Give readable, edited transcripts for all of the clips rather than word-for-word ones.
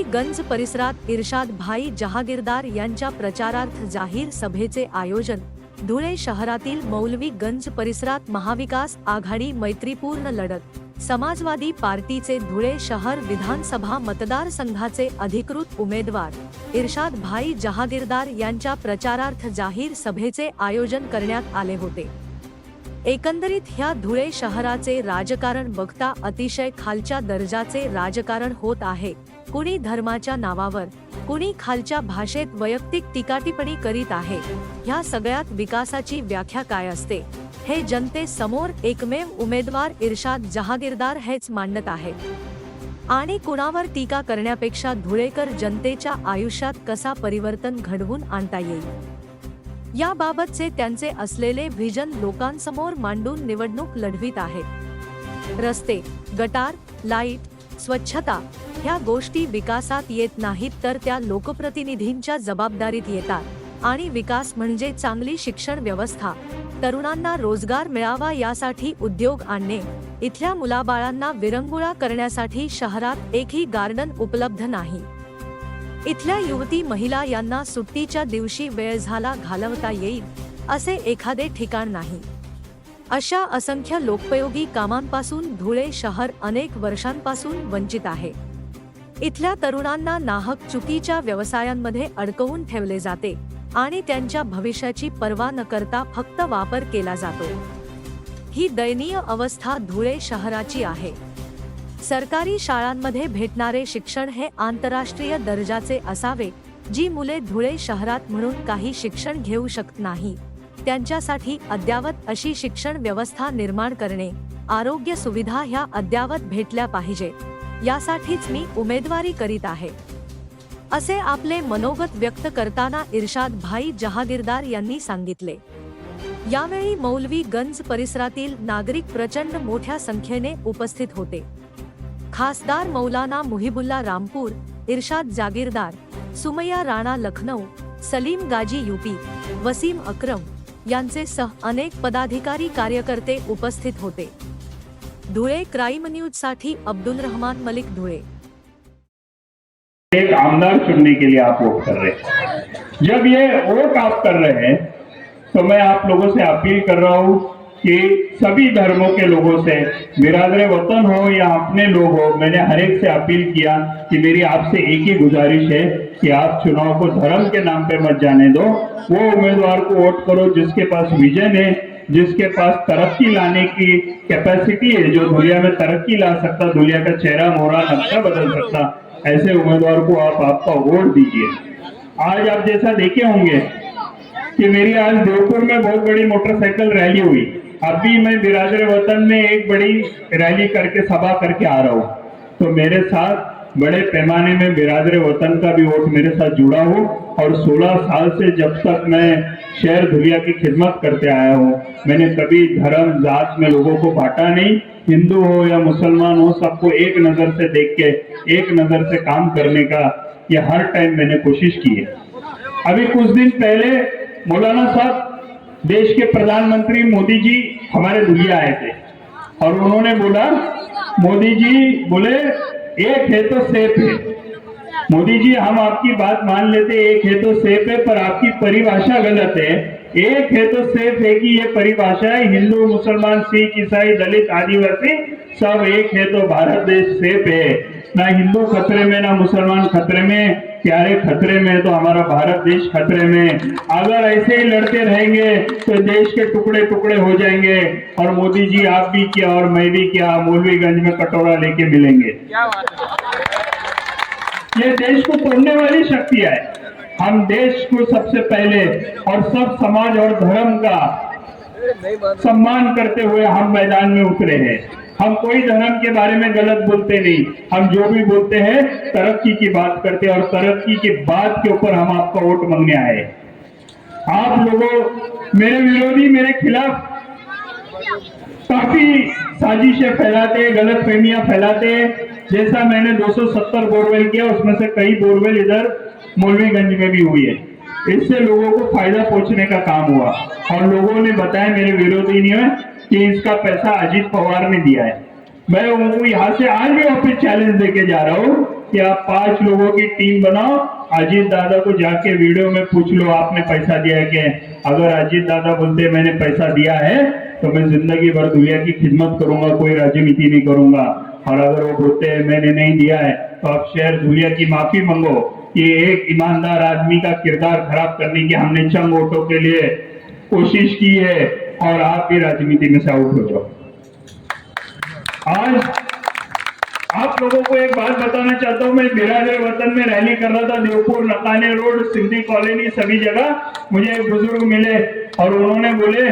मौलवीगंज परिसरात इर्शाद भाई जहागीरदार यांच्या प्रचारार्थ जाहीर सभेचे आयोजन। धुळे शहरातील मौलवीगंज परिसरात महाविकास आघाडी मैत्रीपूर्ण लढत समाजवादी पार्टीचे धुळे शहर विधानसभा मतदारसंघाचे अधिकृत उमेदवार इर्शाद भाई जहागीरदार यांच्या प्रचारार्थ जाहीर सभेचे आयोजन करण्यात आले होते। एकंदरीत ह्या धुळे शहराचे राजकारण बघता अतिशय खालच्या दर्जाचे राजकारण होत आहे। कुणी धर्माच्या नावावर, कुणी खालच्या भाषेत वैयक्तिक टीकाटिप्पणी करीत आहे। ह्या सगळ्यात विकासाची व्याख्या काय असते हे जनतेसमोर एकमेव उमेदवार इर्शाद जहागीरदार हेच मांडत आहेत। आणि कुणावर टीका करण्यापेक्षा धुळेकर जनतेच्या आयुष्यात कसा परिवर्तन घडवून आणता येईल याबाबतचे त्यांचे असलेले व्हिजन लोकांसमोर मांडून निवडणूक लढवित आहेत। रस्ते, गटार, लाईट, स्वच्छता ह्या गोष्टी विकासात येत नाहीत तर त्या लोकप्रतिनिधींच्या जबाबदारीत येतात। आणि विकास म्हणजे चांगली शिक्षण व्यवस्था, तरुणांना रोजगार मिळावा यासाठी उद्योग आणणे, इथल्या मुलाबाळांना विरंगुळा करण्यासाठी शहरात एकही गार्डन उपलब्ध नाही, इथल्या युवती महिला यांना सुट्टीच्या दिवशी वेळ झाला घालवता येईल असे एखादे ठिकाण नाही। अशा असंख्य लोकोपयोगी कामांपासून धुळे शहर अनेक वर्षांपासून वंचित आहे। इथल्या तरुणांना नाहक चुकीच्या व्यवसायांमध्ये अडकवून ठेवले जाते आणि त्यांच्या भविष्याची पर्वा न करता फक्त वापर केला जातो। ही दयनीय अवस्था धुळे शहराची आहे। सरकारी शाळांमध्ये भेटणारे शिक्षण हे आंतरराष्ट्रीय दर्जाचे असावे। जी मुले धुळे शहरात म्हणून काही शिक्षण घेऊ शकत नाही त्यांच्यासाठी अद्यावत अशी शिक्षण व्यवस्था निर्माण करणे, आरोग्य सुविधा ह्या अद्यावत भेटल्या पाहिजे यासाठीच मी उमेदवारी करीत आहे असे आपले मनोगत व्यक्त करताना इर्शाद भाई जहागीरदार यांनी सांगितले। यावेळी मौलवीगंज परिसरातील नागरिक प्रचंड मोठ्या संख्येने उपस्थित होते। खासदार मौलाना मुहिबुल्ला रामपूर, इर्शाद जागीरदार, सुमैया राणा लखनौ, सलीम गाजी यूपी, वसीम अक्रम यांचे सह अनेक पदाधिकारी कार्यकर्ते उपस्थित होते। धुळे क्राइम न्यूज साठी अब्दुल रहमान मलिक, धुळे। एक आमदार चुनने के लिए आप वोट कर रहे हैं। जब ये वोट आप कर रहे हैं तो मैं आप लोगों से अपील कर रहा हूँ कि सभी धर्मों के लोगों से, बिरादरे वतन हो या अपने लोग हो, मैंने हर एक से अपील किया कि मेरी आपसे एक ही गुजारिश है कि आप चुनाव को धर्म के नाम पे मत जाने दो। वो उम्मीदवार को वोट करो जिसके पास विजन है, जिसके पास तरक्की लाने की कैपेसिटी है, जो दुनिया में तरक्की ला सकता, दुनिया का चेहरा मोहरा नक्शा बदल सकता, ऐसे उम्मीदवार को आप आपका वोट दीजिए। आज आप जैसा देखे होंगे कि मेरी आज देवपुर में बहुत बड़ी मोटरसाइकिल रैली हुई। अभी मैं बिरादर वतन में एक बड़ी रैली करके सभा करके आ रहा हूँ, तो मेरे साथ बड़े पैमाने में बिरादर वतन का भी वोट मेरे साथ जुड़ा हो। और 16 साल से जब तक मैं शहर धुलिया की खिदमत करते आया हूँ, मैंने कभी धर्म जात में लोगों को बांटा नहीं। हिंदू हो या मुसलमान हो, सबको एक नजर से देख के, एक नजर से काम करने का ये हर टाइम मैंने कोशिश की है। अभी कुछ दिन पहले मौलाना साहब, देश के प्रधानमंत्री मोदी जी हमारे धुलिया आए थे और उन्होंने बोला, मोदी जी बोले एक है तो सेफ है। मोदी जी हम आपकी बात मान लेते, एक है तो सेफ है, पर आपकी परिभाषा गलत है। एक है तो सेफ है कि ये परिभाषा है हिंदू मुसलमान सिख ईसाई दलित आदिवासी सब एक है तो भारत देश सेफ है। ना हिंदू खतरे में, ना मुसलमान खतरे में, प्यारे खतरे में तो हमारा भारत देश खतरे में। अगर ऐसे ही लड़ते रहेंगे तो देश के टुकड़े टुकड़े हो जाएंगे। और मोदी जी आप भी क्या और मैं भी क्या, मौलवीगंज में कटोरा लेके मिलेंगे। ये देश को तोड़ने वाली शक्ति है। हम देश को सबसे पहले और सब समाज और धर्म का सम्मान करते हुए हम मैदान में उतरे हैं। हम कोई धर्म के बारे में गलत बोलते नहीं, हम जो भी बोलते हैं तरक्की की बात करते हैं और तरक्की की बात के ऊपर हम आपका वोट मांगने आए। आप लोगों, मेरे विरोधी मेरे खिलाफ काफी साजिशें फैलाते, गलत फहमियां फैलाते। जैसा मैंने 270 बोरवेल किया, उसमें से कई बोरवेल इधर मौलवीगंज में भी हुई है। इससे लोगों को फायदा पहुंचने का काम हुआ और लोगों ने बताया, मेरे विरोधी नहीं है, कि इसका पैसा अजीत पवार ने दिया है। मैं उनको यहाँ से आज भी वापस चैलेंज देके जा रहा हूँ कि आप 5 लोगों की टीम बनाओ, अजीत दादा को जाके वीडियो में पूछ लो आपने पैसा दिया है क्या। अगर अजीत दादा बोलते मैंने पैसा दिया है तो मैं जिंदगी भर दुनिया की खिदमत करूंगा, कोई राजनीति नहीं करूंगा। और अगर वो बोलते हैं मैंने नहीं दिया है तो आप शेर दुनिया की माफी मांगो कि एक ईमानदार आदमी का किरदार खराब करने की हमने चंद वोटों के लिए कोशिश की है और आप भी राजनीति में से आउट हो जाओ। आज आप लोगों को एक बात बताना चाहता हूं, मैं बिरादर वतन में रैली कर रहा था, देवपुर, नकाने रोड, सिंधी कॉलोनी, सभी जगह मुझे एक बुजुर्ग मिले और उन्होंने बोले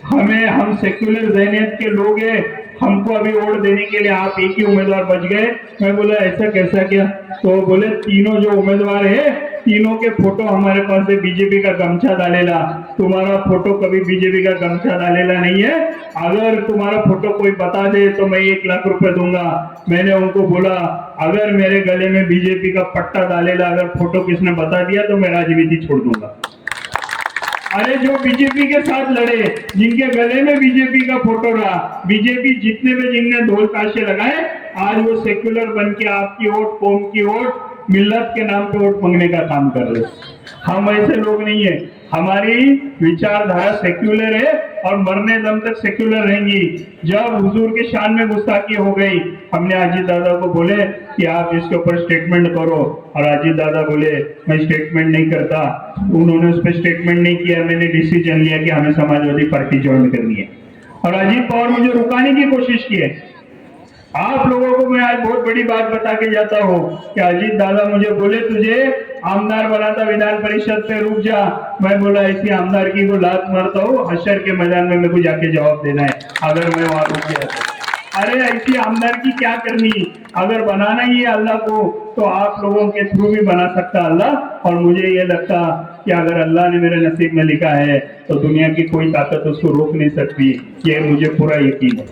हम सेक्युलर ज़हनियत के लोग हैं, हमको अभी वोट देने के लिए आप एक ही उम्मीदवार बच गए। मैं बोला ऐसा कैसा क्या? तो बोले तीनों जो उम्मीदवार है तीनों के फोटो हमारे पास है, बीजेपी का गमछा डालेला, तुम्हारा फोटो कभी बीजेपी का गमछा डालेला नहीं है, अगर तुम्हारा फोटो कोई बता दे तो मैं 1 लाख रुपए दूंगा। मैंने उनको बोला अगर मेरे गले में बीजेपी का पट्टा डालेला, अगर फोटो किसने बता दिया तो मैं राजनीति छोड़ दूंगा। अरे जो बीजेपी के साथ लड़े, जिनके गले में बीजेपी का फोटो रहा, बीजेपी जितने में जिनने ढोल ताशे लगाए, आज वो सेक्युलर बन के आपकी वोट, कौम की वोट, मिल्लत के नाम पे वोट मांगने का काम कर रहे। हम ऐसे लोग नहीं है, हमारी विचारधारा सेक्युलर है और मरने दम तक सेक्युलर रहेंगी। जब हुजूर के शान में गुस्ताखी हो गई, हमने अजीत दादा को बोले कि आप इसके ऊपर स्टेटमेंट करो, और अजीत दादा बोले मैं स्टेटमेंट नहीं करता। उन्होंने उस पर स्टेटमेंट नहीं किया, मैंने डिसीजन लिया कि हमें समाजवादी पार्टी ज्वाइन करनी है और अजीत पवार मुझे रुकाने की कोशिश की है। आप लोगों को मैं आज बहुत बड़ी बात बता के जाता हूँ कि अजीत दादा मुझे बोले तुझे आमदार बनाता विधान परिषद पे, रुक जा। मैं बोला ऐसी आमदार की को लात मारता हूँ, हशर के मैदान में मेरे को जाके जवाब देना है अगर मैं वहां रुक गया तो। अरे ऐसी आमदार की क्या करनी, अगर बनाना ही है अल्लाह को तो आप लोगों के थ्रू भी बना सकता अल्लाह। और मुझे ये लगता कि अगर अल्लाह ने मेरे नसीब में लिखा है तो दुनिया की कोई ताकत उसको रोक नहीं सकती, ये मुझे पूरा यकीन है।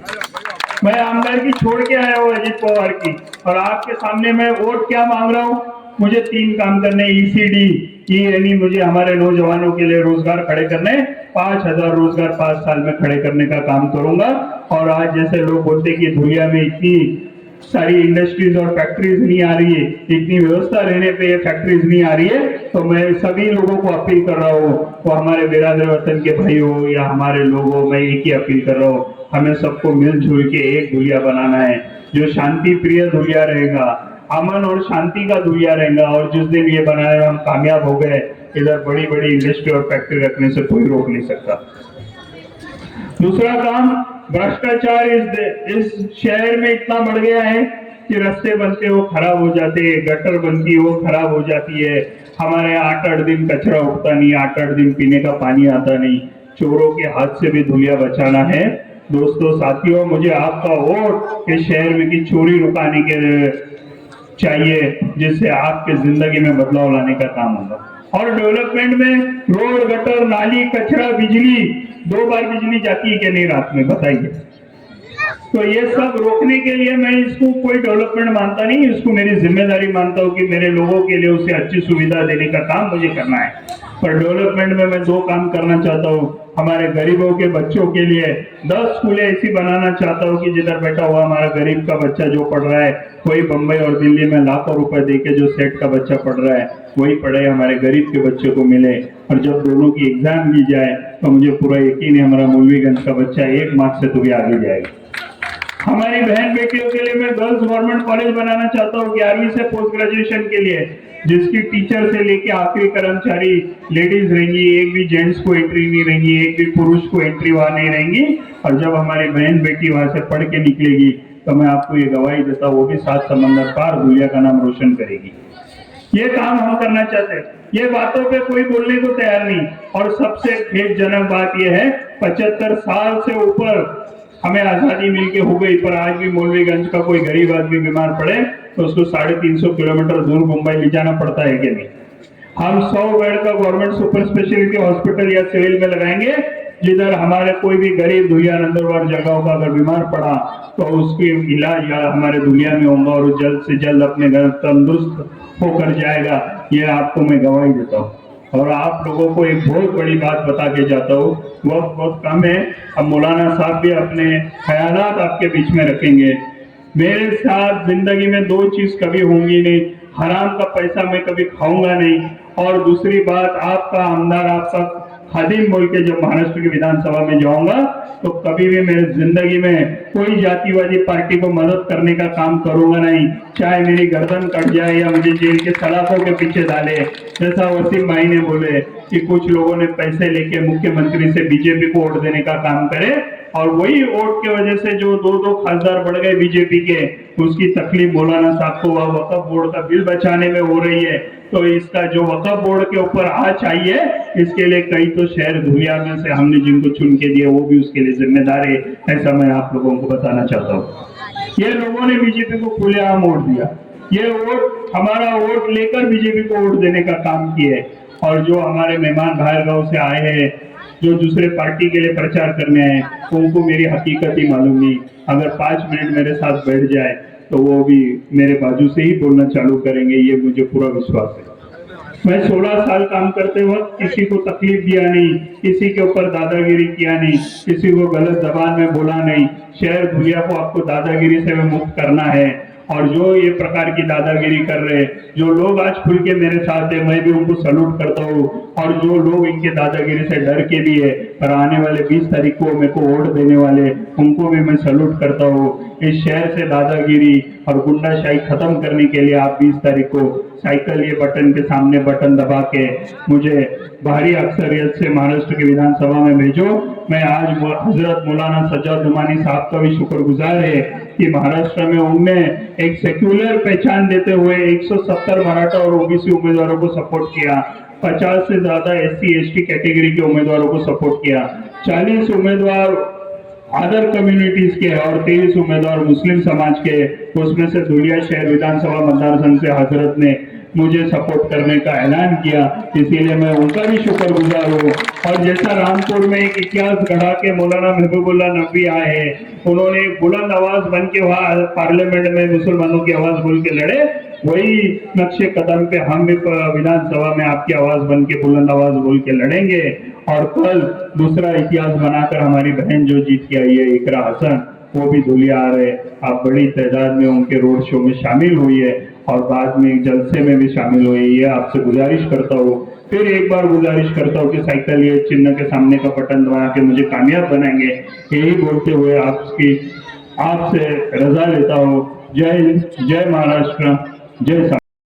मैं आमदार की छोड़ के आया हूँ अजीत पवार की, और आपके सामने मैं वोट क्या मांग रहा हूँ। मुझे 3 काम करने, ECD यानी मुझे हमारे नौजवानों के लिए रोजगार खड़े करने, 5000 रोजगार 5 साल में खड़े करने का काम करूंगा। और आज जैसे लोग बोलते कि दुनिया में इतनी सारी इंडस्ट्रीज और फैक्ट्रीज नहीं आ रही है, इतनी व्यवस्था रहने पे ये फैक्ट्रीज नहीं आ रही है, तो मैं सभी लोगों को अपील कर रहा हूँ, वो हमारे बिरादर वतन के भाई हो या हमारे लोग हो, मैं एक ही अपील कर रहा हूँ, हमें सबको मिलजुल के एक दुनिया बनाना है जो शांति प्रिय दुनिया रहेगा, अमन और शांति का दुनिया रहेगा। और जिस दिन ये बनाए हम कामयाब हो गए, इधर बड़ी बड़ी इंडस्ट्री और फैक्ट्री रखने से कोई रोक नहीं सकता। दूसरा काम, भ्रष्टाचार इस शहर में इतना बढ़ गया है कि रास्ते बनते वो खराब हो जाते हैं, गटर बनती है वो खराब हो जाती है, हमारे 8-8 दिन कचरा उठता नहीं, 8-8 दिन पीने का पानी आता नहीं, चोरों के हाथ से भी दुनिया बचाना है। दोस्तों साथियों, मुझे आपका वोट इस शहर में की चोरी रुकाने के चाहिए, जिससे आपके जिंदगी में बदलाव लाने का काम होगा। और डेवलपमेंट में रोड, गटर, नाली, कचरा, बिजली, 2 बार बिजली जाती है कि नहीं रात में, बताइए। तो ये सब रोकने के लिए मैं इसको कोई डेवलपमेंट मानता नहीं, इसको मेरी जिम्मेदारी मानता हूँ कि मेरे लोगों के लिए उसे अच्छी सुविधा देने का काम मुझे करना है। पर डेवलपमेंट में मैं 2 काम करना चाहता हूँ। हमारे गरीबों के बच्चों के लिए 10 स्कूलें ऐसी बनाना चाहता हूँ कि जिधर बैठा हुआ हमारा गरीब का बच्चा जो पढ़ रहा है, वही बम्बई और दिल्ली में लाखों रुपए देके जो सेठ का बच्चा पढ़ रहा है वही पढ़ाई हमारे गरीब के बच्चे को मिले। और जब दोनों की एग्जाम ली जाए तो मुझे पूरा यकीन है हमारा मौलवीगंज का बच्चा 1 मार्क्स से तो भी आगे जाएगा। हमारी बहन बेटियों के लिए मैं गर्ल्स गवर्नमेंट कॉलेज बनाना चाहता हूँ 11वीं से पोस्ट ग्रेजुएशन के लिए, जिसकी टीचर से लेके आखिरी कर्मचारी लेडीज रहेंगी, एक भी जेंट्स को एंट्री नहीं रहेंगी, एक भी पुरुष को एंट्री वहां नहीं रहेंगी। और जब हमारी बहन बेटी वहां से पढ़ के निकलेगी तो मैं आपको ये गवाही देता हूँ वो भी 7 समंदर पार दुनिया का नाम रोशन करेगी। ये काम हम करना चाहते हैं, ये बातों पे कोई बोलने को तैयार नहीं। और सबसे खेदजनक बात यह है 75 साल से ऊपर हमें आजादी मिलके हो गई, पर आज भी मौलवीगंज का कोई गरीब आदमी बीमार पड़े तो उसको 350 किलोमीटर दूर मुंबई ले जाना पड़ता है कि नहीं। हम 100 बेड का गवर्नमेंट सुपर स्पेशलिटी हॉस्पिटल या सिविल में लगाएंगे, जिधर हमारे कोई भी गरीब दुनिया नंदरबार जगह का अगर बीमार पड़ा तो उसकी इलाज या हमारे दुनिया में होगा और जल्द से जल्द अपने घर तंदुरुस्त होकर जाएगा। ये आपको मैं गवाही देता हूँ। और आप लोगों को एक बहुत बड़ी बात बता के जाता हूँ, वक्त बहुत कम है, अब मौलाना साहब भी अपने ख्यालात आपके बीच में रखेंगे। मेरे साथ जिंदगी में दो चीज कभी होंगी नहीं, हराम का पैसा मैं कभी खाऊंगा नहीं, और दूसरी बात आपका आमदार, आपका खादिम बोल के जब महाराष्ट्र की विधानसभा में जाऊंगा तो कभी भी मेरे जिंदगी में कोई जातिवादी पार्टी को मदद करने का काम करूंगा नहीं, चाहे मेरी गर्दन कट जाए या मुझे जेल के सलाखों के पीछे डाले। जैसा वसीम भाई ने बोले कि कुछ लोगों ने पैसे लेके मुख्यमंत्री से बीजेपी को वोट देने का काम करे, और वही वोट के वजह से जो दो खासदार बढ़ गए बीजेपी के, उसकी तकलीफ मौलाना साहब को वक्फ बोर्ड का बिल बचाने में हो रही है। तो इसका जो वक्फ बोर्ड के ऊपर आ चाहिए, इसके लिए कई तो शहर धुलिया में से हमने जिनको चुन के दिए वो भी उसके लिए जिम्मेदार है, ऐसा मैं आप लोगों को बताना चाहता हूँ। ये लोगों ने बीजेपी को खुलेआम वोट दिया, ये वोट हमारा वोट लेकर बीजेपी को वोट देने का काम किए। और जो हमारे मेहमान बाहर गांव से आए हैं, जो दूसरे पार्टी के लिए प्रचार करने आए, उनको मेरी हकीकत ही मालूम नहीं। अगर 5 मिनट मेरे साथ बैठ जाए तो वो भी मेरे बाजू से ही बोलना चालू करेंगे, ये मुझे पूरा विश्वास है। मैं 16 साल काम करते वक्त किसी को तकलीफ दिया नहीं, किसी के ऊपर दादागिरी किया नहीं, किसी को गलत जबान में बोला नहीं। शहर धुलिया को आपको दादागिरी से मुक्त करना है, और जो ये प्रकार की दादागिरी कर रहे हैं, जो लोग आज खुल के मेरे साथ है, मैं भी उनको सलूट करता हूँ। और जो लोग इनके दादागिरी से डर के भी है पर आने वाले 20 तारीख को मेरे को वोट देने वाले, उनको भी मैं सलूट करता हूँ। इस शहर से दादागिरी और गुंडाशाही खत्म करने के लिए आप 20 तारीख को साइकिल ये बटन के सामने बटन दबा के मुझे भारी अक्सरियत से महाराष्ट्र की विधानसभा में भेजो। मैं आज हजरत मौलाना सज्जाद नुमानी साहब का भी शुक्रगुजार है कि महाराष्ट्र में उनने एक सेक्युलर पहचान देते हुए 170 मराठा और ओबीसी उम्मीदवारों को सपोर्ट किया, 50 से ज्यादा SC ST कैटेगरी के उम्मीदवारों को सपोर्ट किया, 40 उम्मीदवार अदर कम्युनिटीज के और 23 उम्मीदवार मुस्लिम समाज के। उसमें से धुलिया शहर विधानसभा मतदार संघ से हजरत ने मुझे सपोर्ट करने का ऐलान किया, इसीलिए मैं उनका भी शुक्रगुजार हूँ। और जैसा रामपुर में एक इतिहास गढ़ा के मौलाना महबूबुल्लाह नकवी आए हैं, उन्होंने एक बुलंद आवाज बन के वहां पार्लियामेंट में मुसलमानों की आवाज बोल के लड़े, वही नक्शे कदम पे हम भी विधानसभा में आपकी आवाज बन के बुलंद आवाज बोल के लड़ेंगे। और कल दूसरा इतिहास बनाकर हमारी बहन जो जीत के आई है इकरा हसन, वो भी धुलिया आ रहे, आप बड़ी तादाद में उनके रोड शो में शामिल हुई है और बाद में जलसे में भी शामिल हुई है। ये आपसे गुजारिश करता हूँ, फिर एक बार गुजारिश करता हूँ कि साइकिल ये चिन्ह के सामने का बटन दबा के मुझे कामयाब बनाएंगे, यही बोलते हुए आपसे रजा लेता हूँ। जय हिंद, जय महाराष्ट्र, जय